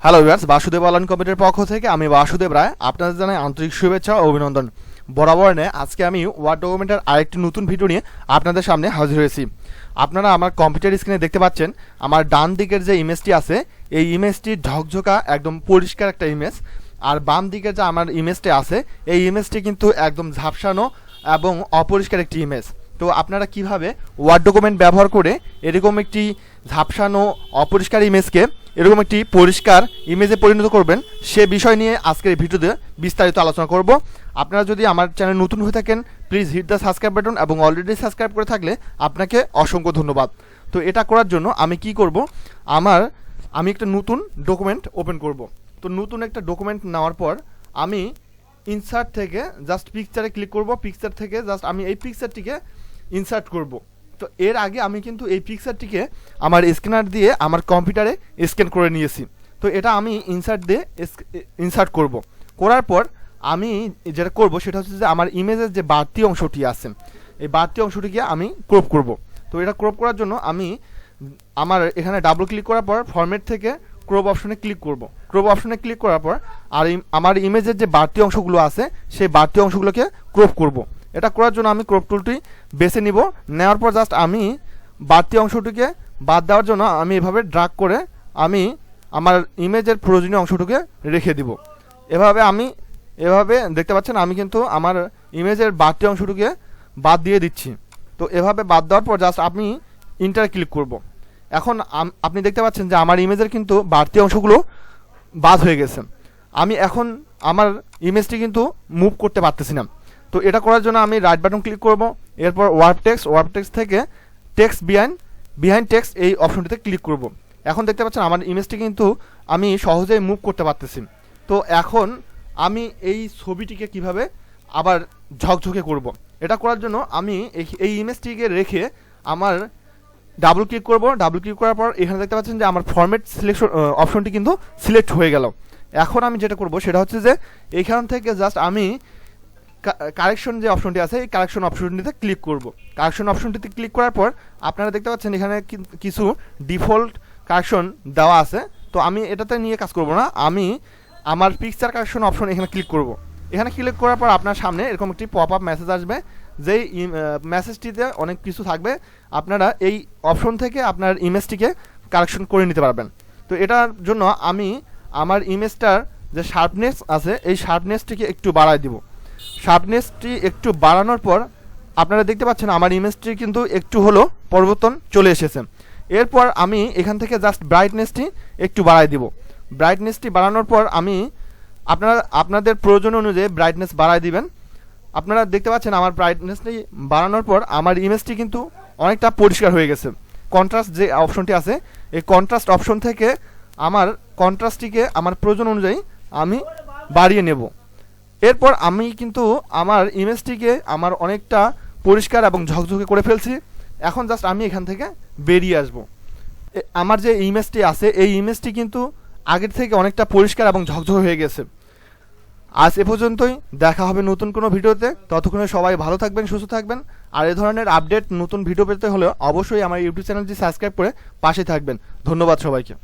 Hello viewers, Basudeb online কম্পিউটারের পক্ষ থেকে আমি বাসুদেব রায় আপনাদের জানাই আন্তরিক শুভেচ্ছা ও অভিনন্দন। বরাবর আজকে আমি ওয়ার্ড ডকুমেন্টের আরেকটি নতুন ভিডিও নিয়ে আপনাদের সামনে হাজির হয়েছি। আপনারা আমার কম্পিউটার স্ক্রিনে দেখতে পাচ্ছেন আমার ডান দিকের যে ইমেজটি আছে এই ইমেজটি ঝকঝকা একদম পরিষ্কার একটা ইমেজ, আর বাম দিকে যে আমার ইমেজটি আছে এই ইমেজটি কিন্তু একদম ঝাপসানো এবং অপরিষ্কার একটি ইমেজ। তো আপনারা কিভাবে ওয়ার্ড ডকুমেন্ট ব্যবহার করে এরকম একটি ঝাপসানো অপরিষ্কার ইমেজকে এরকম একটি পরিষ্কার ইমেজে পরিণত করবেন সে বিষয় নিয়ে আজকের এই ভিডিওতে বিস্তারিত আলোচনা করব। আপনারা যদি আমার চ্যানেল নতুন হয়ে থাকেন please hit the subscribe button, এবং অলরেডি সাবস্ক্রাইব করে থাকলে আপনাকে অসংখ্য ধন্যবাদ। তো এটা করার জন্য আমি কি করব, আমি একটা নতুন ডকুমেন্ট ওপেন করব। তো নতুন একটা ডকুমেন্ট নেওয়ার পর আমি ইনসার্ট থেকে জাস্ট পিকচারে ক্লিক করব। পিকচার থেকে জাস্ট আমি এই পিকচারটিকে ইনসার্ট করব। তো এর আগে আমি কিন্তু এই পিকচারটিকে আমার স্ক্যানার দিয়ে আমার কম্পিউটারে স্ক্যান করে নিয়েছি। তো এটা আমি ইনসার্ট করব। করার পর আমি যেটা করব সেটা হচ্ছে যে আমার ইমেজের যে বাড়তি অংশটি আছে এই বাড়তি অংশটিকে আমি ক্রপ করব। তো এটা ক্রপ করার জন্য আমি আমার এখানে ডাবল ক্লিক করার পর ফরম্যাট থেকে ক্রপ অপশনে ক্লিক করব। ক্রপ অপশনে ক্লিক করার পর আর আমার ইমেজের যে বাড়তি অংশগুলো আছে সেই বাড়তি অংশগুলোকে ক্রপ করব। এটা করার জন্য আমি ক্রপ টুলটি বেছে নিব। নেওয়ার পর জাস্ট আমি বাড়তি অংশটিকে বাদ দেওয়ার জন্য আমি এভাবে ড্রাগ করে আমি আমার ইমেজের প্রয়োজনীয় অংশটিকে রেখে দিব। এভাবে দেখতে পাচ্ছেন আমি কিন্তু আমার ইমেজের বাড়তি অংশটিকে বাদ দিয়ে দিচ্ছি। তো এভাবে বাদ দেওয়ার পর জাস্ট আমি ইন্টার ক্লিক করব। এখন আপনি দেখতে পাচ্ছেন যে আমার ইমেজের কিন্তু বাড়তি অংশগুলো বাদ হয়ে গেছে। আমি এখন আমার ইমেজটি কিন্তু মুভ করতে পারতেছি না। তো এটা করার জন্য আমি রাইট বাটন ক্লিক করব। এরপর ওয়ার্ড টেক্সট থেকে টেক্সট বিহাইন্ড টেক্সট এই অপশনটিতে ক্লিক করব। এখন দেখতে পাচ্ছেন আমার ইমেজটি কিন্তু আমি সহজেই মুভ করতে পারতেছি। তো এখন আমি এই ছবিটিকে কিভাবে আবার ঝকঝকে করব, এটা করার জন্য আমি এই ইমেজটিকে রেখে আমার ডাবল ক্লিক করব। ডাবল ক্লিক করার পর এখানে দেখতে পাচ্ছেন যে আমার ফরম্যাট সিলেকশন অপশনটি কিন্তু সিলেক্ট হয়ে গেল। এখন আমি যেটা করব সেটা হচ্ছে যে এইখান থেকে জাস্ট আমি কারেকশন যে অপশনটি আছে এই কারেকশন অপশনটিতে ক্লিক করব। কারেকশন অপশনটিতে ক্লিক করার পর আপনারা দেখতে পাচ্ছেন এখানে কিছু ডিফল্ট কারেকশন দেওয়া আছে। তো আমি এটাতে নিয়ে কাজ করব না, আমি আমার পিকচার কারেকশন অপশন এখানে ক্লিক করব। এখানে ক্লিক করার পর আপনার সামনে এরকম একটি পপ আপ মেসেজ আসবে, যেই মেসেজটিতে অনেক কিছু থাকবে। আপনারা এই অপশন থেকে আপনার ইমেজটিকে কারেকশন করে নিতে পারবেন। তো এটার জন্য আমি আমার ইমেজটার যে শার্পনেস আছে এই শার্পনেসটিকে একটু বাড়ায় দিব। শার্পনেসটি একটু বাড়ানোর পর আপনারা দেখতে পাচ্ছেন আমার ইমেজটি কিন্তু একটু হলো পরিবর্তন চলে এসেছে। এরপর আমি এখান থেকে জাস্ট ব্রাইটনেসটি একটু বাড়ায় দিব। ব্রাইটনেসটি বাড়ানোর পর আমি আপনাদের প্রয়োজন অনুযায়ী ব্রাইটনেস বাড়ায় দিবেন। আপনারা দেখতে পাচ্ছেন আমার ব্রাইটনেসটি বাড়ানোর পর আমার ইমেজটি কিন্তু অনেকটা পরিষ্কার হয়ে গেছে। কন্ট্রাস্ট যে অপশনটি আছে এই কন্ট্রাস্ট অপশন থেকে আমার কন্ট্রাস্টটিকে আমার প্রয়োজন অনুযায়ী আমি বাড়িয়ে নেব। এরপর আমি কিন্তু আমার ইমেজটিকে আমার অনেকটা পরিষ্কার এবং ঝকঝকে করে ফেলছি। এখন জাস্ট আমি এখান থেকে বেরিয়ে আসব। আমার যে ইমেজটি আছে এই ইমেজটি কিন্তু আগের থেকে অনেকটা পরিষ্কার এবং ঝকঝকে হয়ে গেছে। আজ এ পর্যন্তই, দেখা হবে নতুন কোনো ভিডিওতে। ততক্ষণে সবাই ভালো থাকবেন, সুস্থ থাকবেন। আর এ ধরনের আপডেট নতুন ভিডিও পেতে হলে অবশ্যই আমার ইউটিউব চ্যানেলটি সাবস্ক্রাইব করে পাশে থাকবেন। ধন্যবাদ সবাইকে।